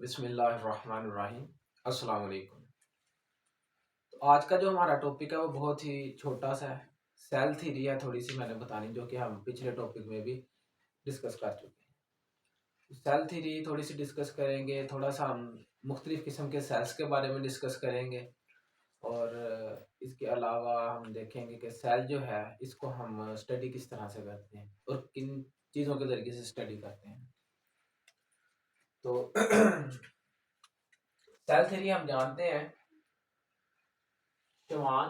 बिस्मिल्लाहिर्रहमानिर्रहीम। अस्सलाम वालेकुम। तो आज का जो हमारा टॉपिक है वो बहुत ही छोटा सा है। सेल थ्योरी है थोड़ी सी मैंने बतानी, जो कि हम पिछले टॉपिक में भी डिस्कस कर चुके हैं। तो सेल थ्योरी थोड़ी सी डिस्कस करेंगे, थोड़ा सा हम मुख्तलिफ किस्म के सेल्स के बारे में डिस्कस करेंगे और इसके अलावा हम देखेंगे कि सेल जो है इसको हम स्टडी किस तरह से करते हैं और किन चीज़ों के ज़रिए से स्टडी करते हैं। तो सेल थ्योरी हम जानते हैं श्वान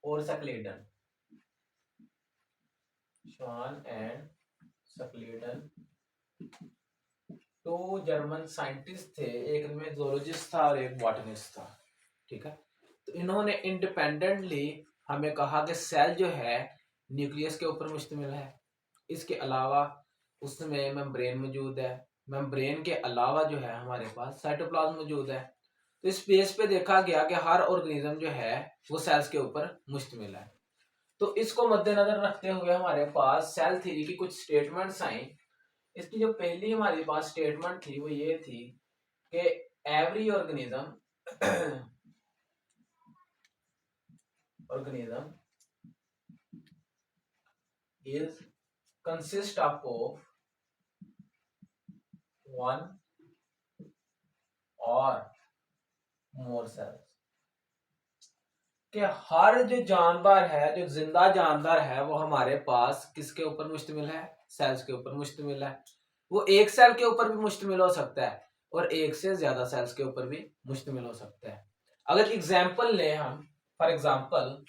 और सकलेटन, श्वान एंड सकलेटन दो जर्मन साइंटिस्ट थे, एक में जोलॉजिस्ट था और एक बॉटनिस्ट था। ठीक है, तो इन्होंने इंडिपेंडेंटली हमें कहा कि सेल जो है न्यूक्लियस के ऊपर मुश्तमिल है। इसके अलावा उसमें मेम्ब्रेन मौजूद है, मेम्ब्रेन के अलावा जो है हमारे पास साइटोप्लाज्म मौजूद है। तो इस बेस पे देखा गया कि हर ऑर्गेनिज्म जो है वो सेल्स के ऊपर मुश्तमिल है। तो इसको मद्देनजर रखते हुए हमारे पास सेल थ्योरी की कुछ स्टेटमेंट्स आई। इसकी जो पहली हमारे पास स्टेटमेंट थी वो ये थी कि every organism is consist of one और मोर सेल्स। कि हर जो जानवर है, जो जिंदा जानवर है, वो हमारे पास किसके ऊपर मुश्तमिल है? सेल्स के ऊपर मुश्तमिल है। वो एक सेल के ऊपर भी मुश्तमिल हो सकता है और एक से ज्यादा सेल्स के ऊपर भी मुश्तमिल हो सकता है। अगर एग्जाम्पल ले हम, फॉर एग्जाम्पल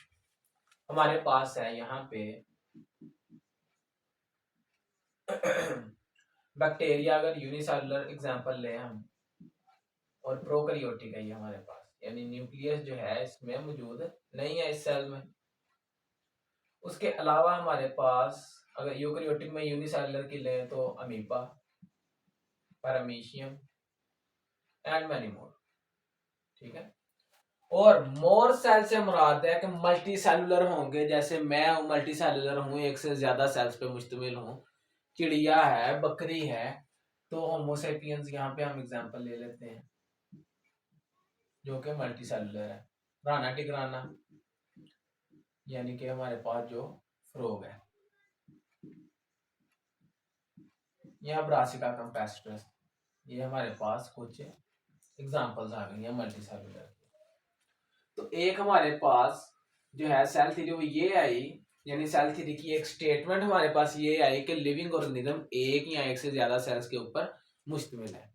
हमारे पास है यहाँ पे बैक्टीरिया, अगर यूनिसेलुलर एग्जाम्पल ले हम, और प्रोकैरियोटिक है ये हमारे पास, यानी न्यूक्लियस जो है इसमें मौजूद नहीं है इस सेल में। उसके अलावा हमारे पास अगर यूकैरियोटिक में यूनिसेलुलर की लें तो amoeba, paramecium and many more. ठीक है, और मोर सेल से मुराद है कि मल्टी सेलुलर होंगे, जैसे मैं हूं मल्टी सेलुलर हूं, एक से ज्यादा सेल्स पे मुश्तमिल हूं। चिड़िया है, बकरी है, तो होमोसेपियंस यहाँ पे हम एग्जांपल ले लेते हैं जो कि मल्टी सेलुलर है। राना टिग्राना यानी कि हमारे पास जो फ्रॉग है, या ब्रासिका कंपेस्ट्रस, ये हमारे पास कुछ एग्जांपल्स आ गई हैं मल्टी सेलुलर। तो एक हमारे पास जो है सेल थ्योरी वो ये आई, यानी सेल थ्योरी की एक स्टेटमेंट हमारे पास ये आई कि लिविंग ऑर्गेनिज्म एक या एक से ज्यादा सेल्स के ऊपर मुश्तमिल है।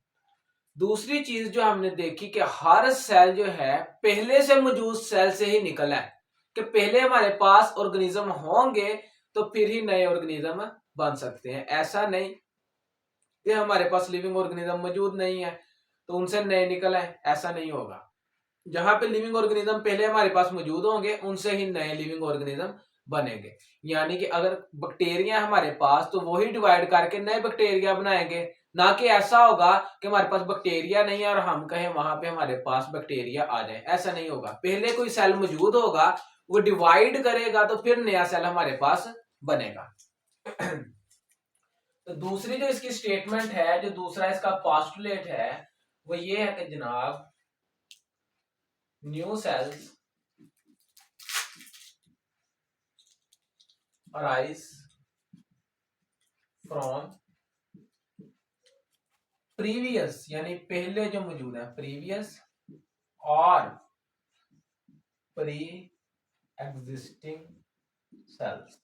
दूसरी चीज जो हमने देखी कि हर सेल जो है पहले से मौजूद सेल से ही निकला है, कि पहले हमारे पास ऑर्गेनिज्म होंगे तो फिर ही नए ऑर्गेनिज्म बन सकते हैं। ऐसा नहीं कि हमारे पास लिविंग ऑर्गेनिज्म मौजूद नहीं है तो उनसे नए निकल आए, ऐसा नहीं होगा। जहां पे लिविंग ऑर्गेनिज्म पहले हमारे पास मौजूद होंगे उनसे ही नए लिविंग ऑर्गेनिज्म बनेंगे। यानी कि अगर बैक्टीरिया हमारे पास तो वही डिवाइड करके नए बैक्टीरिया बनाएंगे, ना कि ऐसा होगा कि हमारे पास बैक्टीरिया नहीं है और हम कहें वहां पे हमारे पास बैक्टीरिया आ जाए। ऐसा नहीं होगा, पहले कोई सेल मौजूद होगा, वो डिवाइड करेगा तो फिर नया सेल हमारे पास बनेगा। तो दूसरी जो इसकी स्टेटमेंट है, जो दूसरा इसका पोस्टुलेट है, वो ये है कि जनाब new sales arise from previous, यानी पहले जो मौजूद है, प्रीवियस और प्री एग्जिस्टिंग सेल्स।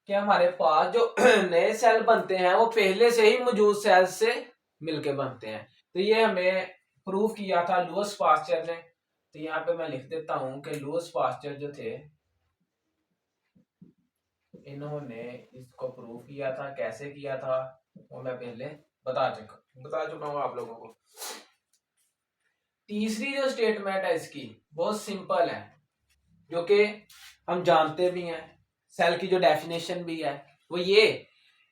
क्या हमारे पास जो नए सेल बनते हैं वो पहले से ही मौजूद सेल से मिलके बनते हैं। तो ये हमें प्रूव किया था लुईस पास्चर ने। तो यहाँ पे मैं लिख देता हूं कि लुईस पास्चर जो थे, इन्होंने इसको प्रूव किया था। कैसे किया था वो मैं पहले बता चुका हूं आप लोगों को। तीसरी जो स्टेटमेंट है इसकी बहुत सिंपल है, जो कि हम जानते भी हैं, सेल की जो डेफिनेशन भी है वो ये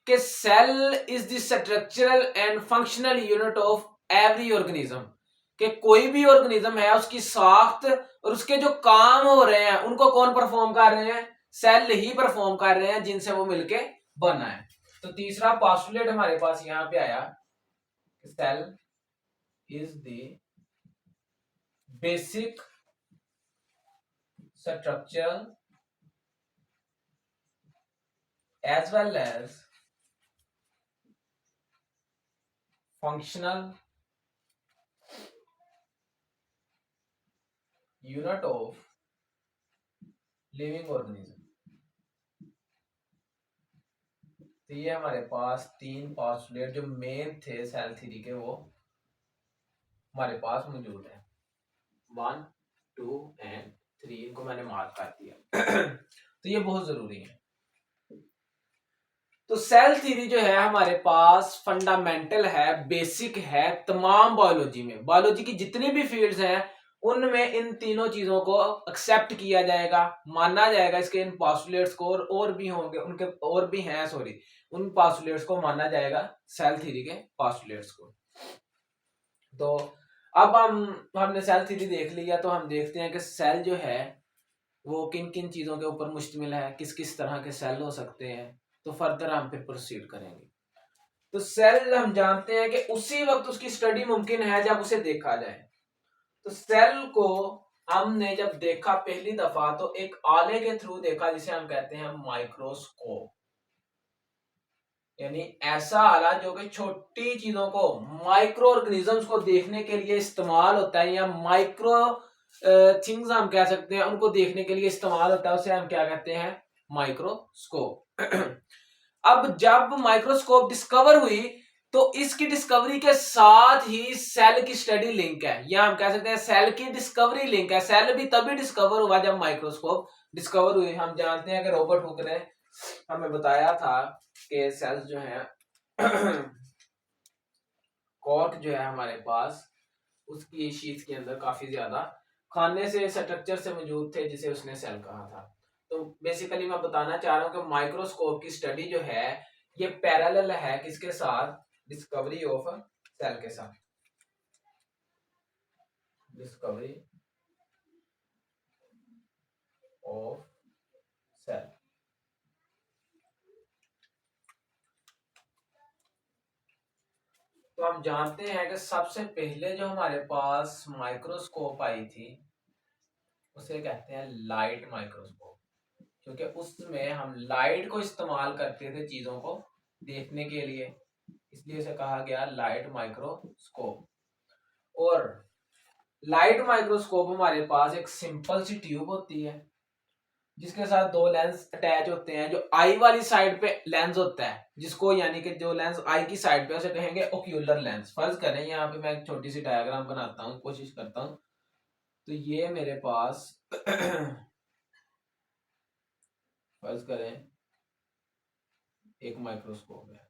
कि cell is the structural and functional unit of every organism. कि कोई भी ऑर्गेनिज्म है उसकी साख्त और उसके जो काम हो रहे हैं उनको कौन परफॉर्म कर रहे हैं? सेल ही परफॉर्म कर रहे हैं जिनसे वो मिलके बना है। तो तीसरा पोस्टुलेट हमारे पास यहाँ पे आया, cell is the basic structure as well as functional unit of living organism। तो ये हमारे पास तीन पोस्टुलेट जो मेन थे सेल थ्योरी के वो हमारे पास मौजूद है, 1, 2 एंड 3, इनको मैंने मार्क कर दिया। तो ये बहुत जरूरी है। तो सेल थ्योरी जो है हमारे पास फंडामेंटल है, बेसिक है तमाम बायोलॉजी में। बायोलॉजी की जितनी भी फील्ड्स हैं उनमें इन तीनों चीजों को एक्सेप्ट किया जाएगा, माना जाएगा। इसके इन पोस्टुलेट्स को और भी होंगे, उनके और भी हैं, सॉरी, उन पोस्टुलेट्स को माना जाएगा, सेल थ्योरी के पोस्टुलेट्स को। तो अब हमने सेल थ्योरी देख लिया, तो हम देखते हैं कि सेल जो है वो किन किन चीजों के ऊपर मुश्तमिल है, किस किस तरह के सेल हो सकते हैं। तो फर्दर हम फिर प्रोसीड करेंगे। तो सेल हम जानते हैं कि उसी वक्त उसकी स्टडी मुमकिन है जब उसे देखा जाए। तो सेल को हमने जब देखा पहली दफा तो एक आले के थ्रू देखा जिसे हम कहते हैं माइक्रोस्कोप, यानी ऐसा आला जो कि छोटी चीजों को, माइक्रो ऑर्गेनिजम्स को देखने के लिए इस्तेमाल होता है, या माइक्रो थिंग्स हम कह सकते हैं, उनको देखने के लिए इस्तेमाल होता है, उसे हम क्या कहते हैं, माइक्रोस्कोप। अब जब माइक्रोस्कोप डिस्कवर हुई तो इसकी डिस्कवरी के साथ ही सेल की स्टडी लिंक है, या हम कह सकते हैं सेल की डिस्कवरी लिंक है। सेल भी तभी डिस्कवर हुआ जब माइक्रोस्कोप डिस्कवर हुई। हम जानते हैं कि रॉबर्ट हुक ने हमें बताया था कि सेल्स जो है कॉर्क जो है हमारे पास, उसकी शीट के अंदर काफी ज्यादा खाने से स्ट्रक्चर से मौजूद थे जिसे उसने सेल कहा था। तो बेसिकली मैं बताना चाह रहा हूं कि माइक्रोस्कोप की स्टडी जो है ये पैरेलल है किसके साथ, डिस्कवरी ऑफ सेल के साथ, डिस्कवरी ऑफ सेल। तो हम जानते हैं कि सबसे पहले जो हमारे पास माइक्रोस्कोप आई थी उसे कहते हैं लाइट माइक्रोस्कोप, क्योंकि उसमें हम लाइट को इस्तेमाल करते थे चीजों को देखने के लिए, इसलिए इसे कहा गया लाइट माइक्रोस्कोप। और लाइट माइक्रोस्कोप हमारे पास एक सिंपल सी ट्यूब होती है जिसके साथ दो लेंस अटैच होते हैं। जो आई वाली साइड पे लेंस होता है, जिसको यानी कि जो लेंस आई की साइड पे उसे कहेंगे ओक्यूलर लेंस। फर्ज करें यहाँ पे मैं एक छोटी सी डायग्राम बनाता हूँ, कोशिश करता हूँ। तो ये मेरे पास फर्ज करें एक माइक्रोस्कोप है,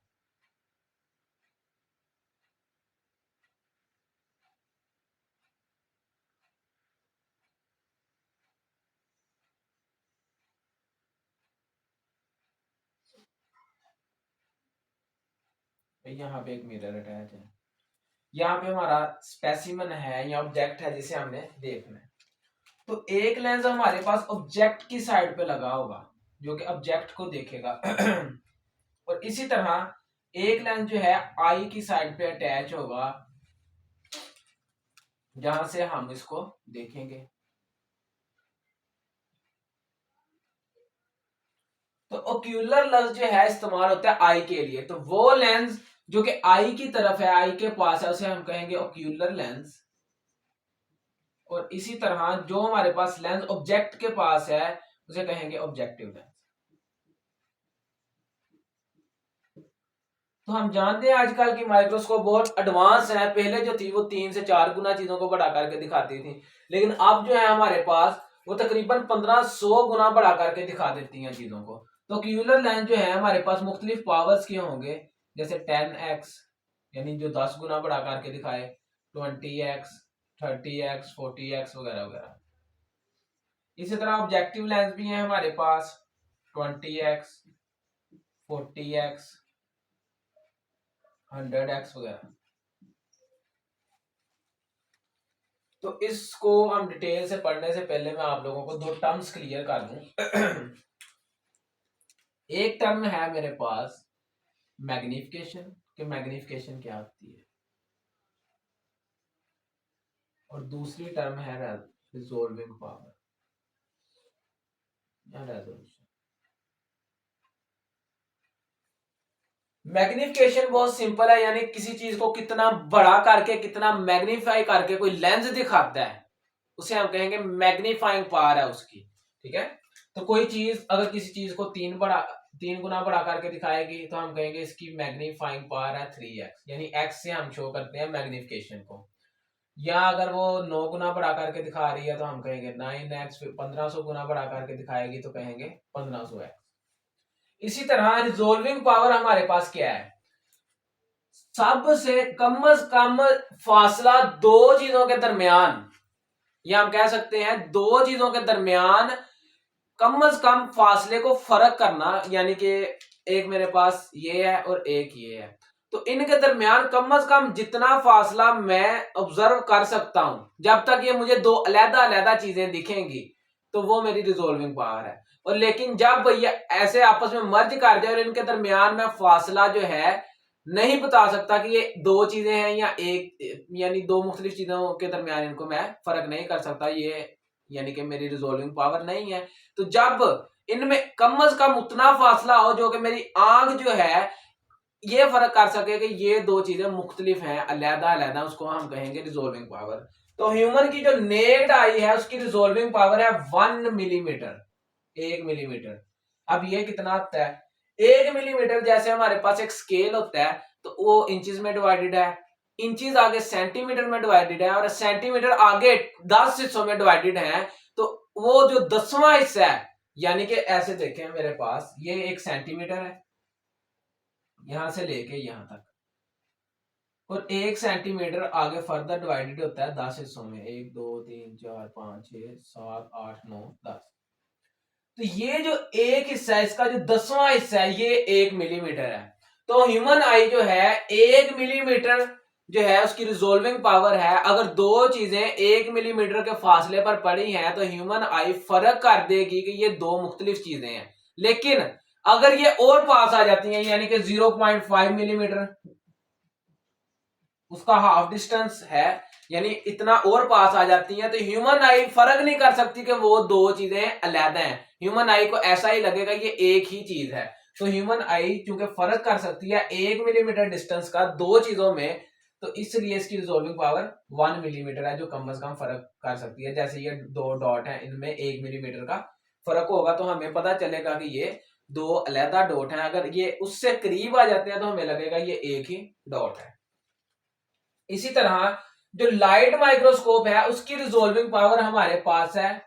यहाँ पे एक मिरर अटैच है, यहाँ पे हमारा स्पेसिमन है या ऑब्जेक्ट है जिसे हमने देखना है। तो एक लेंस हमारे पास ऑब्जेक्ट की साइड पे लगा होगा जो कि ऑब्जेक्ट को देखेगा और इसी तरह एक लेंस जो है आई की साइड पे अटैच होगा जहां से हम इसको देखेंगे। तो ओक्यूलर लेंस जो है इस्तेमाल होता है आई के लिए। तो वो लेंस जो कि आई की तरफ है, आई के पास है, उसे हम कहेंगे ओक्यूलर लेंस। और इसी तरह जो हमारे पास लेंस ऑब्जेक्ट के पास है उसे कहेंगे ऑब्जेक्टिव लेंस। तो हम जानते हैं आजकल की माइक्रोस्कोप बहुत एडवांस है। पहले जो थी वो 3 से 4 गुना चीजों को बड़ा करके दिखाती थी, लेकिन अब जो है हमारे पास वो तकरीबन 1500 गुना बड़ा करके दिखा देती हैं चीजों को। तो ओक्यूलर लेंस जो है हमारे पास मुख्तलिफ पावर्स के होंगे, जैसे 10x यानी जो 10 गुना बड़ा करके दिखाए, 20x, 30x, 40x वगैरह वगैरह। इसी तरह ऑब्जेक्टिव लेंस भी है हमारे पास 20x, 40x, 100x वगैरह। तो इसको हम डिटेल से पढ़ने से पहले मैं आप लोगों को दो टर्म्स क्लियर कर दूं। एक टर्म है मेरे पास मैग्निफिकेशन, कि मैग्निफिकेशन क्या होती है, और दूसरी टर्म है रिजोल्विंग पावर या रेजोल्यूशन। मैग्निफिकेशन बहुत सिंपल है, यानी किसी चीज को कितना बड़ा करके, कितना मैग्नीफाई करके कोई लेंस दिखाता है, उसे हम कहेंगे मैग्नीफाइंग पावर है उसकी। ठीक है, तो कोई चीज अगर किसी चीज को 3 गुना बड़ा करके दिखाएगी तो हम कहेंगे इसकी मैग्नीफाइंग पावर है 3x, यानी x से हम शो करते हैं मैग्निफिकेशन को। या अगर वो 9 गुना बढ़ा करके दिखा रही है तो हम कहेंगे 9x, 1500 गुना बढ़ा करके दिखाएगी तो कहेंगे 1500x। इसी तरह रिजोल्विंग पावर हमारे पास क्या है, सबसे कम फासला दो चीजों के दरमियान, या हम कह सकते हैं दो चीजों के दरमियान कम फासले को फर्क करना, यानी कि एक मेरे पास ये है और एक ये है, तो इनके दरमियान कम जितना फासला मैं ऑब्जर्व कर सकता हूं, जब तक ये मुझे दो अलग-अलग चीजें दिखेंगी तो वो मेरी रिजोल्विंग पावर है। और लेकिन जब ये ऐसे आपस में मर्ज कर जाए और इनके दरमियान में फासला जो है नहीं बता सकता कि ये दो चीजें हैं या एक, यानी दो मुख्तलिफ चीजों के दरमियान इनको मैं फर्क नहीं कर सकता, ये यानी कि मेरी रिजोल्विंग पावर नहीं है। तो जब इनमें कम उतना फासला हो जो कि मेरी आंख जो है ये फर्क कर सके कि ये दो चीजें मुख्तलिफ हैं, अलग-अलग, उसको हम कहेंगे रिजोल्विंग पावर। तो ह्यूमन की जो नेक्ड आई है उसकी रिजोल्विंग पावर है 1 मिलीमीटर, 1 मिलीमीटर। अब ये कितना होता है, 1 मिलीमीटर जैसे हमारे पास एक स्केल होता है तो वो इंचेस में डिवाइडेड है, इंचेस आगे सेंटीमीटर में डिवाइडेड है, और सेंटीमीटर आगे 10 हिस्सों में डिवाइडेड है। तो वो जो 10वां हिस्सा है, यानी कि ऐसे देखें मेरे पास ये 1 सेंटीमीटर है यहां से लेके यहां तक, और 1 सेंटीमीटर आगे फर्दर डिवाइडेड होता है 10 हिस्सों में, 1 2 3 4 5 6 7 8 9 10। तो ये जो एक हिस्सा है इसका जो 10वां हिस्सा है ये 1 मिलीमीटर है। तो ह्यूमन आई जो है 1 मिलीमीटर जो है उसकी रिजोल्विंग पावर है। अगर दो चीजें 1 मिलीमीटर के फासले पर पड़ी हैं तो ह्यूमन आई फर्क कर देगी कि ये दो मुख्तलिफ चीजें हैं। लेकिन अगर ये और पास आ जाती हैं, यानी कि 0.5 मिलीमीटर उसका हाफ डिस्टेंस है, यानी इतना और पास आ जाती है, तो ह्यूमन आई फर्क नहीं कर सकती कि वो दो चीजें अलग हैं। ह्यूमन आई को ऐसा ही लगेगा ये एक ही चीज है। तो ह्यूमन आई चूंकि फर्क कर सकती है 1 मिलीमीटर डिस्टेंस का दो चीजों में, तो इसलिए इसकी रिजोल्विंग पावर 1 मिलीमीटर है, जो कम से कम फर्क कर सकती है। जैसे ये दो डॉट है, इनमें 1 मिलीमीटर का फर्क होगा तो हमें पता चलेगा कि ये दो अलग डॉट हैं। अगर ये उससे करीब आ जाते हैं तो हमें लगेगा ये एक ही डॉट है। इसी तरह जो लाइट माइक्रोस्कोप है उसकी रिजोल्विंग पावर हमारे पास है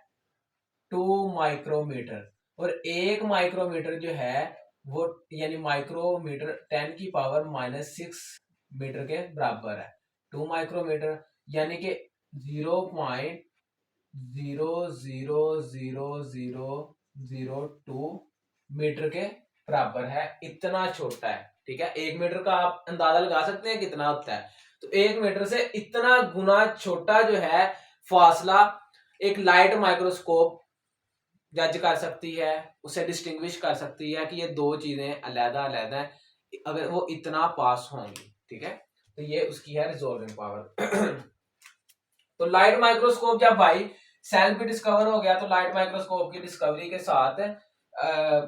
2 माइक्रोमीटर, और 1 माइक्रोमीटर जो है वो यानी माइक्रोमीटर 10 की पावर -6 मीटर के बराबर है। 2 माइक्रोमीटर यानी कि 0.0000002 मीटर के बराबर है, इतना छोटा है। ठीक है, 1 मीटर का आप अंदाजा लगा सकते हैं कितना होता है, तो 1 मीटर से इतना गुना छोटा जो है फासला एक लाइट माइक्रोस्कोप जज कर सकती है, उसे डिस्टिंग्विश कर सकती है कि ये दो चीजें अलग-अलग हैं, अगर वो इतना पास होंगी। ठीक है, तो ये उसकी है रिजोल्विंग पावर। तो लाइट माइक्रोस्कोप जब भाई सेल भी डिस्कवर हो गया, तो लाइट माइक्रोस्कोप की डिस्कवरी के साथ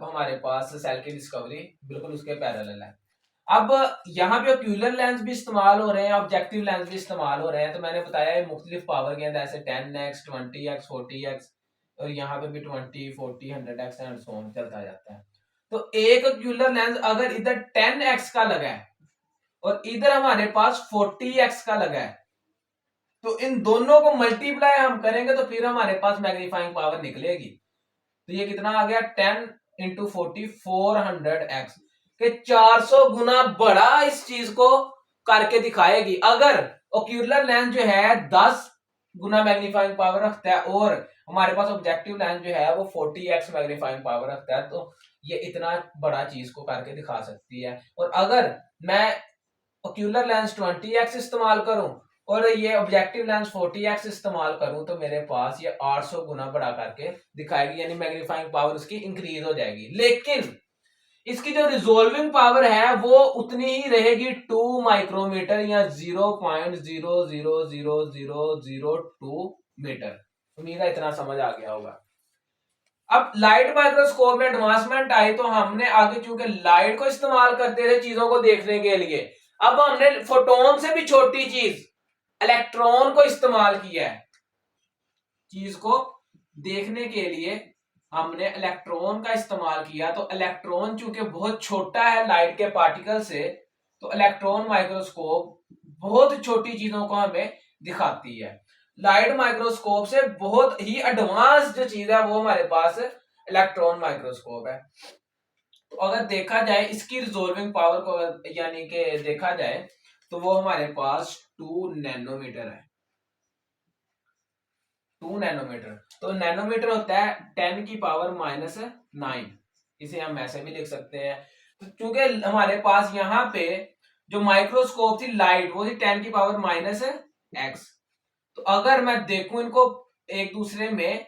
हमारे पास सेल की डिस्कवरी बिल्कुल उसके पैरेलल है। अब यहाँ पे ओक्यूलर लेंस भी इस्तेमाल हो रहे हैं, ऑब्जेक्टिव लेंस भी इस्तेमाल हो रहे हैं। तो मैंने बताया ये मुख्तलिफ पावर के अंदर, ऐसे 10x 20x 40x, और यहाँ पे भी 20 40 100x एंड सो ऑन चलता जाता है। तो एक ओक्यूलर लेंस अगर इधर 10x का लगा है और इधर हमारे पास 40x का लगा है, तो इन दोनों को मल्टीप्लाई हम करेंगे तो फिर हमारे पास मैग्नीफाइंग पावर निकलेगी। तो ये कितना आ गया, 10 इंटू 40 400x के 400 गुना बड़ा इस चीज को करके दिखाएगी। अगर ओक्यूलर लेंस जो है 10 गुना मैग्नीफाइंग पावर रखता है और हमारे पास ऑब्जेक्टिव लेंस जो है वो 40x मैग्नीफाइंग पावर रखता है, तो ये इतना बड़ा चीज को करके दिखा सकती है। और अगर मैं ओक्यूलर लेंस 20x इस्तेमाल करूं और ये ऑब्जेक्टिव लेंस 40x इस्तेमाल करूं, तो मेरे पास ये 800 गुना बड़ा करके दिखाएगी, यानी मैग्नीफाइंग पावर उसकी इंक्रीज हो जाएगी। लेकिन इसकी जो रिजोल्विंग पावर है वो उतनी ही रहेगी 2 माइक्रोमीटर या 0.0000002 मीटर। उम्मीद है इतना समझ आ गया होगा। अब लाइट माइक्रोस्कोप में एडवांसमेंट आई तो हमने आगे चूंकि लाइट को इस्तेमाल करते थे चीजों को देखने के लिए, अब हमने फोटोन से भी छोटी चीज इलेक्ट्रॉन को इस्तेमाल किया है। चीज को देखने के लिए हमने इलेक्ट्रॉन का इस्तेमाल किया, तो इलेक्ट्रॉन चूंकि बहुत छोटा है लाइट के पार्टिकल से, तो इलेक्ट्रॉन माइक्रोस्कोप बहुत छोटी चीजों को हमें दिखाती है। लाइट माइक्रोस्कोप से बहुत ही एडवांस जो चीज है वो हमारे पास इलेक्ट्रॉन माइक्रोस्कोप है। तो अगर देखा जाए इसकी रिजोल्विंग पावर को यानी कि देखा जाए तो वो हमारे पास 2 नैनोमीटर है। 2 नैनोमीटर, तो नैनोमीटर होता है 10 की पावर -9। इसे हम ऐसे भी लिख सकते हैं। तो चूंकि हमारे पास यहाँ पे जो माइक्रोस्कोप थी लाइट वो थी 10 की पावर -x, तो अगर मैं देखूं इनको एक दूसरे में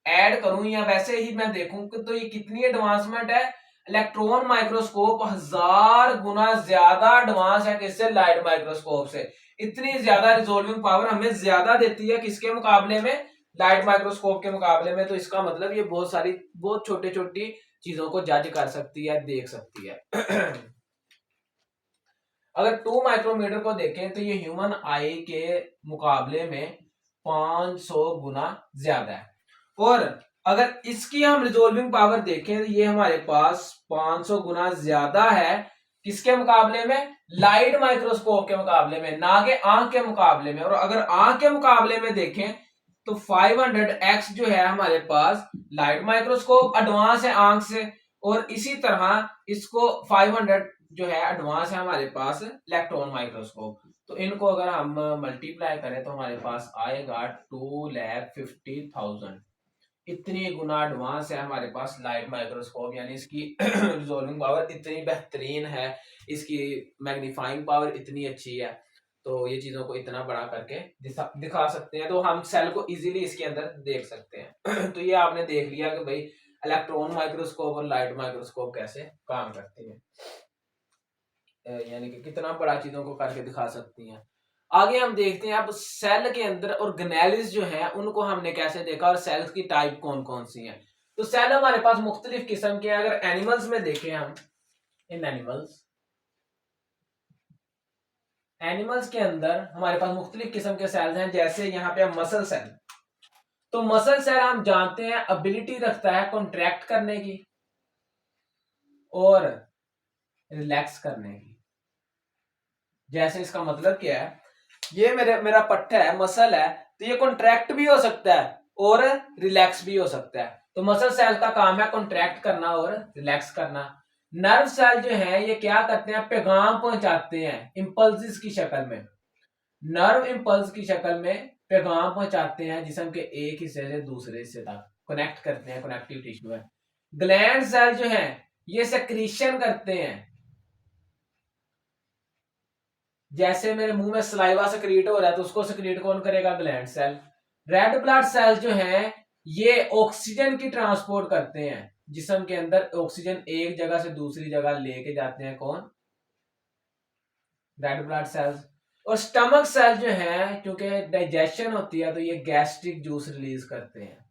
ऐड करूं या वैसे ही मैं देखूं तो ये कितनी एडवांसमेंट है। इलेक्ट्रॉन माइक्रोस्कोप 1000 गुना ज्यादा एडवांस है किससे, लाइट माइक्रोस्कोप से। इतनी ज्यादा रिजोल्विंग पावर हमें ज्यादा देती है किसके मुकाबले में, लाइट माइक्रोस्कोप के मुकाबले में। तो इसका मतलब ये बहुत छोटी छोटी चीजों को जज कर सकती है, देख सकती है। अगर 2 माइक्रोमीटर को देखें तो ये ह्यूमन आई के मुकाबले में 500 गुना ज्यादा है। और अगर इसकी हम रिजोल्विंग पावर देखें तो ये हमारे पास 500 गुना ज्यादा है किसके मुकाबले में, लाइट माइक्रोस्कोप के मुकाबले में, ना कि आंख के मुकाबले में। और अगर आंख के मुकाबले में देखें तो 500x जो है हमारे पास लाइट माइक्रोस्कोप एडवांस है आंख से, और इसी तरह इसको 500 जो है एडवांस है हमारे पास इलेक्ट्रॉन माइक्रोस्कोप। तो इनको अगर हम मल्टीप्लाई करें तो हमारे पास आएगा 2,50,000। इतनी गुना एडवांस है हमारे पास लाइट माइक्रोस्कोप, यानी इसकी रिजोल्विंग पावर इतनी बेहतरीन है, इसकी मैग्नीफाइंग पावर इतनी अच्छी है, तो ये चीजों को इतना बड़ा करके दिखा सकते हैं। तो हम सेल को इजीली इसके अंदर देख सकते हैं। तो ये आपने देख लिया कि भाई इलेक्ट्रॉन माइक्रोस्कोप और लाइट माइक्रोस्कोप कैसे काम करती है, यानी कि कितना बड़ा चीजों को करके दिखा सकती हैं। आगे हम देखते हैं अब सेल के अंदर ऑर्गेनेल्स जो है उनको हमने कैसे देखा और सेल्स की टाइप कौन कौन सी हैं। तो सेल हमारे पास मुख्तलिफ किस्म के हैं। अगर एनिमल्स में देखें हम, इन एनिमल्स के अंदर हमारे पास मुख्तलिफ किस्म के सेल्स हैं। जैसे यहाँ पे मसल सेल, तो मसल सेल हम जानते हैं एबिलिटी रखता है कॉन्ट्रैक्ट करने की और रिलैक्स करने की। जैसे इसका मतलब क्या है, ये मेरा पट्टा है, मसल है, तो ये कॉन्ट्रैक्ट भी हो सकता है और रिलैक्स भी हो सकता है। तो मसल सेल का काम है कॉन्ट्रैक्ट करना और रिलैक्स करना। नर्व सेल जो है ये क्या करते हैं, पैगाम पहुंचाते हैं इंपल्सिस की शक्ल में। नर्व इंपल्स की शक्ल में पैगाम पहुंचाते हैं जिस्म के एक हिस्से से दूसरे हिस्से तक, कनेक्ट करते हैं, कनेक्टिव टिश्यू है। ग्लैंड सेल जो है ये सेक्रीशन करते हैं। जैसे मेरे मुंह में सलाइवा सेक्रीट हो रहा है तो उसको सेक्रीट कौन करेगा, gland cell. Red blood cell जो है ये ऑक्सीजन की ट्रांसपोर्ट करते हैं, जिस्म के अंदर ऑक्सीजन एक जगह से दूसरी जगह लेके जाते हैं, कौन, रेड ब्लड सेल्स। और स्टमक सेल जो है क्योंकि डाइजेशन होती है तो ये गैस्ट्रिक जूस रिलीज करते हैं,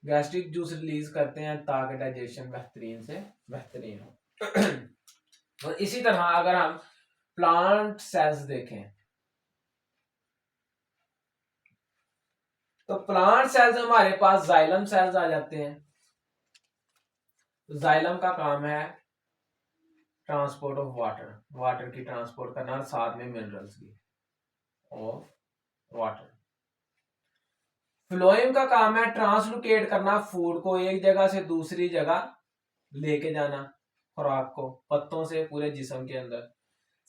गैस्ट्रिक जूस रिलीज करते हैं ताकि डाइजेशन बेहतरीन से बेहतरीन हो। और इसी तरह अगर हम प्लांट सेल्स देखें तो प्लांट सेल्स हमारे पास जाइलम सेल्स आ जाते हैं। जाइलम का काम है ट्रांसपोर्ट ऑफ वाटर, वाटर की ट्रांसपोर्ट करना और साथ में मिनरल्स की ऑफ वाटर। फ्लोएम का काम है ट्रांसलोकेट करना, फूड को एक जगह से दूसरी जगह लेके जाना, खुराक को पत्तों से पूरे जिस्म के अंदर।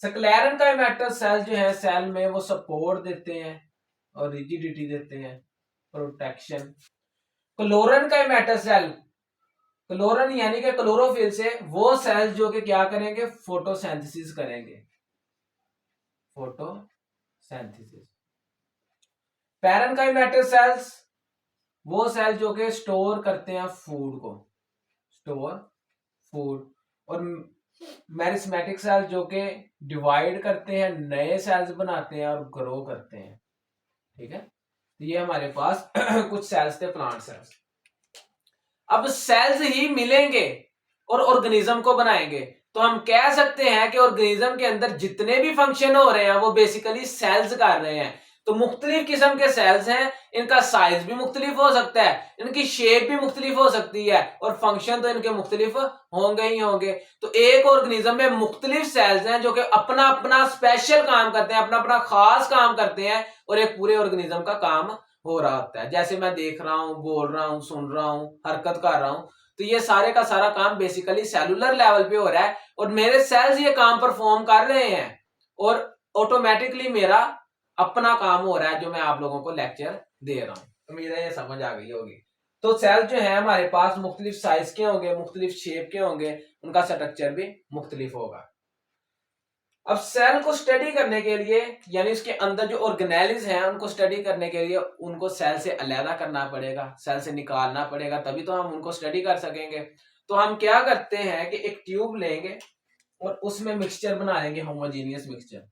स्क्लेरन काइमेटस सेल जो है सेल में वो सपोर्ट देते हैं और रिजिडिटी देते हैं, प्रोटेक्शन। क्लोरन काइमेटस सेल, क्लोरन यानी कि क्लोरोफिल से वो सेल जो कि क्या करेंगे, फोटोसिंथेसिस करेंगे, फोटोसिंथेसिस। पैरेनकाइमेटस सेल्स वो सेल जो कि स्टोर करते हैं फूड को, स्टोर फूड। और मेरिस्मेटिक सेल्स जो कि डिवाइड करते हैं, नए सेल्स बनाते हैं और ग्रो करते हैं। ठीक है, तो ये हमारे पास कुछ सेल्स थे, प्लांट सेल्स। अब सेल्स ही मिलेंगे और ऑर्गेनिज्म को बनाएंगे, तो हम कह सकते हैं कि ऑर्गेनिज्म के अंदर जितने भी फंक्शन हो रहे हैं वो बेसिकली सेल्स कर रहे हैं। तो मुख्तलिफ किस्म के सेल्स हैं, इनका साइज भी मुख्तलिफ हो सकता है, इनकी शेप भी मुख्तलिफ हो सकती है और फंक्शन तो इनके मुख्तलिफ होंगे ही होंगे। तो एक ऑर्गेनिज्म में मुख्तलिफ सेल्स हैं जो कि अपना अपना स्पेशल काम करते हैं, अपना अपना खास काम करते हैं और एक पूरे ऑर्गेनिज्म का काम हो रहा होता है। जैसे मैं देख रहा हूं, बोल रहा हूं, सुन रहा हूं, हरकत कर रहा हूं, तो ये सारे का सारा काम बेसिकली सेलुलर लेवल पे हो रहा है और मेरे सेल्स ये काम परफॉर्म कर रहे हैं और ऑटोमेटिकली मेरा अपना काम हो रहा है जो मैं आप लोगों को लेक्चर दे रहा हूं। तो मेरा ये समझ आ गई होगी। तो सेल जो है हमारे पास मुख्तलिफ साइज के होंगे, मुख्तलिफ शेप के होंगे, उनका स्ट्रक्चर भी मुख्तलिफ होगा। अब सेल को स्टडी करने के लिए, यानी उसके अंदर जो ऑर्गेनेल्स हैं उनको स्टडी करने के लिए उनको सेल से अलग करना पड़ेगा, सेल से निकालना पड़ेगा, तभी तो हम उनको स्टडी कर सकेंगे। तो हम क्या करते हैं कि एक ट्यूब लेंगे और उसमें मिक्सचर बना लेंगे, होमोजीनियस मिक्सचर।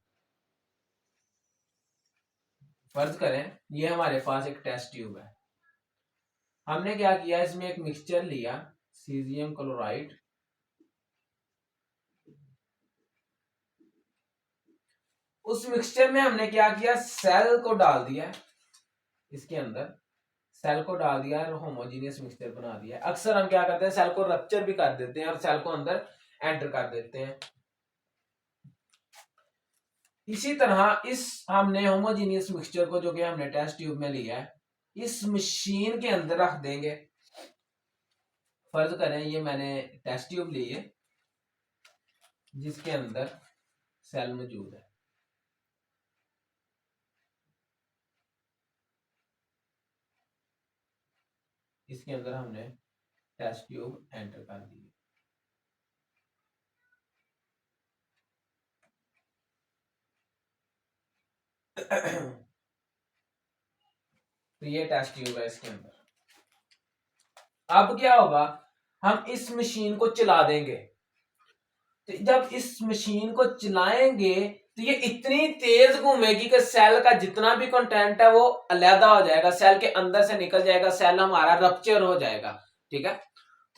फर्ज करें ये हमारे पास एक टेस्ट ट्यूब है, हमने क्या किया, इसमें एक मिक्सचर लिया, सीजियम क्लोराइड, उस मिक्सचर में हमने क्या किया, सेल को डाल दिया, इसके अंदर सेल को डाल दिया और होमोजीनियस मिक्सचर बना दिया। अक्सर हम क्या करते हैं, सेल को रप्चर भी कर देते हैं और सेल को अंदर एंटर कर देते हैं। इसी तरह इस हमने होमोजीनियस मिक्सचर को जो कि हमने टेस्ट ट्यूब में लिया है, इस मशीन के अंदर रख देंगे। फर्ज करें ये मैंने टेस्ट ट्यूब ली है जिसके अंदर सेल मौजूद है, इसके अंदर हमने टेस्ट ट्यूब एंटर कर दी। तो ये टेस्ट ट्यूब है, इसके अंदर अब क्या होगा, हम इस मशीन को चला देंगे। तो जब इस मशीन को चलाएंगे तो ये इतनी तेज घूमेगी कि सेल का जितना भी कंटेंट है वो अलग हो जाएगा, सेल के अंदर से निकल जाएगा, सेल हमारा रप्चर हो जाएगा। ठीक है,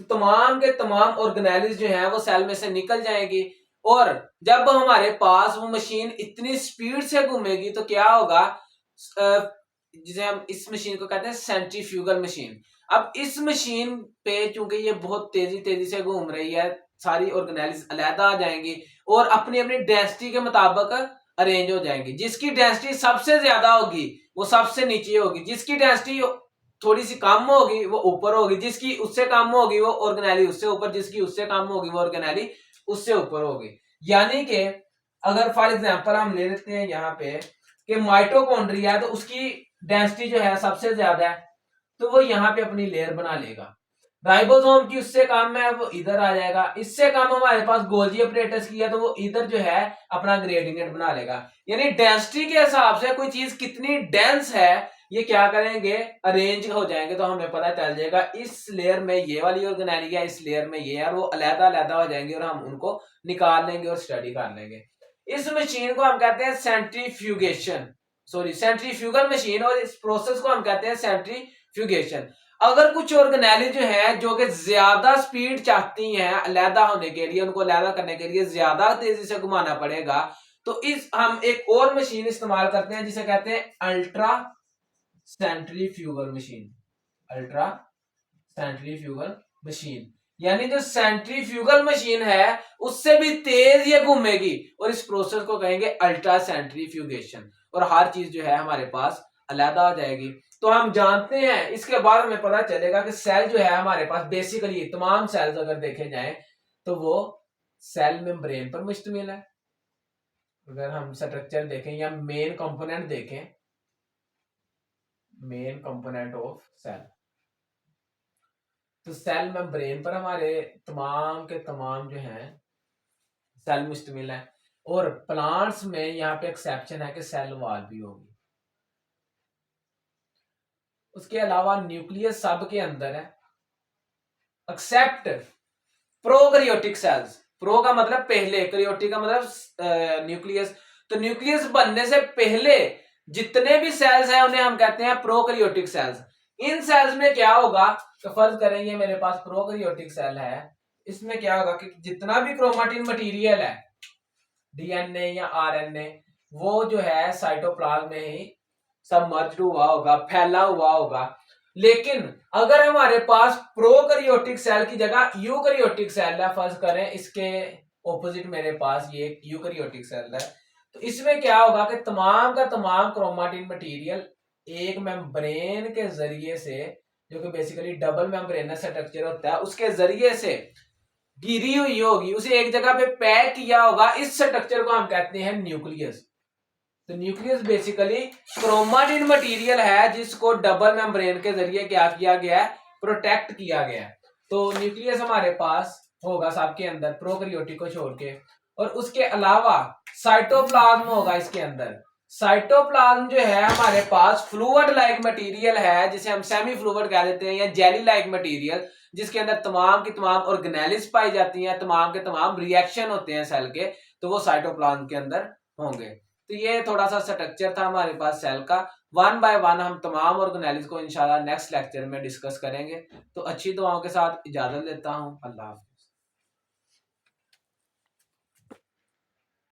तो तमाम के तमाम ऑर्गेनेल्स जो है वो सेल में से निकल जाएंगी और जब हमारे पास वो मशीन इतनी स्पीड से घूमेगी तो क्या होगा, जिसे हम इस मशीन को कहते हैं सेंट्रीफ्यूगल मशीन। अब इस मशीन पे चूंकि ये बहुत तेजी तेजी से घूम रही है, सारी ऑर्गेनेल्स अलग आ जाएंगी और अपनी अपनी डेंसिटी के मुताबिक अरेंज हो जाएंगी। जिसकी डेंसिटी सबसे ज्यादा होगी वो सबसे नीचे होगी, जिसकी डेंसिटी थोड़ी सी कम होगी वो ऊपर होगी, जिसकी उससे कम होगी वो ऑर्गेनेली उससे ऊपर, जिसकी उससे कम होगी वो ऑर्गेनेली उससे ऊपर होगी। यानी कि अगर फॉर एग्जांपल हम ले लेते हैं यहाँ पे कि माइटोकॉन्ड्रिया है तो उसकी डेंसिटी जो है सबसे ज्यादा है, तो वो यहाँ पे अपनी लेयर बना लेगा। राइबोसोम की उससे कम है वो इधर आ जाएगा, इससे कम हमारे पास गोल्जी अपरेटस की है तो वो इधर जो है अपना ग्रेडियंट बना लेगा। यानी डेंसिटी के हिसाब से कोई चीज कितनी डेंस है ये क्या करेंगे, अरेंज हो जाएंगे, तो हमें पता चल जाएगा इस लेयर में ये वाली ऑर्गेनेली है, इस लेयर में ये है, और वो अलग अलग हो जाएंगे और हम उनको निकाल लेंगे और स्टडी कर लेंगे। इस मशीन को हम कहते हैं सेंट्रीफ्यूगल मशीन, और इस प्रोसेस को हम कहते हैं सेंट्रीफ्यूगेशन। अगर कुछ ऑर्गेनेली जो है जो कि ज्यादा स्पीड चाहती हैं अलहदा होने के लिए, उनको अलहदा करने के लिए ज्यादा तेजी से घुमाना पड़ेगा, तो इस हम एक और मशीन इस्तेमाल करते हैं जिसे कहते हैं ultra centrifugal machine. Ultra centrifugal machine यानी जो सेंट्रीफ्यूगल मशीन है उससे भी तेज ये घूमेगी और इस प्रोसेस को कहेंगे अल्ट्रा सेंट्रीफ्यूगेशन, और हर चीज जो है हमारे पास अलहदा हो जाएगी। तो हम जानते हैं, इसके बाद हमें पता चलेगा कि सेल जो है हमारे पास बेसिकली तमाम सेल्स अगर देखे जाएं तो वो सेल मेम्ब्रेन पर मुश्तमिल है। अगर हम स्ट्रक्चर देखें या मेन कंपोनेंट देखें, मेन कंपोनेंट ऑफ सेल, तो सेल मेम्ब्रेन पर हमारे तमाम के तमाम जो हैं सेल मुश्तमिल है, और प्लांट्स में यहाँ पे एक्सेप्शन है कि सेल वॉल भी होगी। उसके अलावा न्यूक्लियस सब के अंदर है एक्सेप्ट प्रोकैरियोटिक सेल्स। प्रो का मतलब पहले, करियोटिक का मतलब न्यूक्लियस। तो न्यूक्लियस बनने से पहले जितने भी सेल्स हैं उन्हें हम कहते हैं प्रोकैरियोटिक सेल्स। इन सेल्स में क्या होगा, तो फर्ज करें ये मेरे पास प्रोकैरियोटिक सेल है, इसमें क्या होगा कि जितना भी क्रोमेटिन मटेरियल है, डीएनए या आरएनए, वो जो है साइटोप्लाज्म में ही सबमर्ज्ड हुआ होगा, फैला हुआ होगा। लेकिन अगर हमारे पास प्रोकैरियोटिक सेल की जगह यूकैरियोटिक सेल है, फर्ज करें इसके ऑपोजिट मेरे पास ये यूकैरियोटिक सेल है, तो इसमें क्या होगा कि तमाम का तमाम क्रोमेटिन मटेरियल एक मेम्ब्रेन के जरिए से, जो कि बेसिकली डबल मेम्ब्रेनस स्ट्रक्चर होता है, उसके जरिए से गिरी हुई होगी, उसे एक जगह पे पैक किया होगा। इस स्ट्रक्चर को हम कहते हैं न्यूक्लियस। तो न्यूक्लियस बेसिकली क्रोमेटिन मटेरियल है जिसको डबल मेम्ब्रेन के जरिए क्या किया गया है, प्रोटेक्ट किया गया है। तो न्यूक्लियस हमारे पास होगा सबके अंदर, प्रोकैरियोटिक को छोड़ के। और उसके अलावा साइटोप्लाज्म होगा इसके अंदर। साइटोप्लाज्म जो है हमारे पास फ्लूइड लाइक मटेरियल है, जिसे हम सेमी फ्लूइड कह देते हैं, या जेली लाइक मटेरियल, जिसके अंदर तमाम की तमाम ऑर्गेनेलिस पाई जाती हैं, तमाम के तमाम रिएक्शन होते हैं सेल के, तो वो साइटोप्लाज्म के अंदर होंगे। तो ये थोड़ा सा स्ट्रक्चर था हमारे पास सेल का। वन बाय वन हम तमाम ऑर्गेनेलिस को इंशाल्लाह नेक्स्ट लेक्चर में डिस्कस करेंगे। तो अच्छी दुआओं के साथ इजाजत लेता हूँ। अल्लाह हाफ़िज़।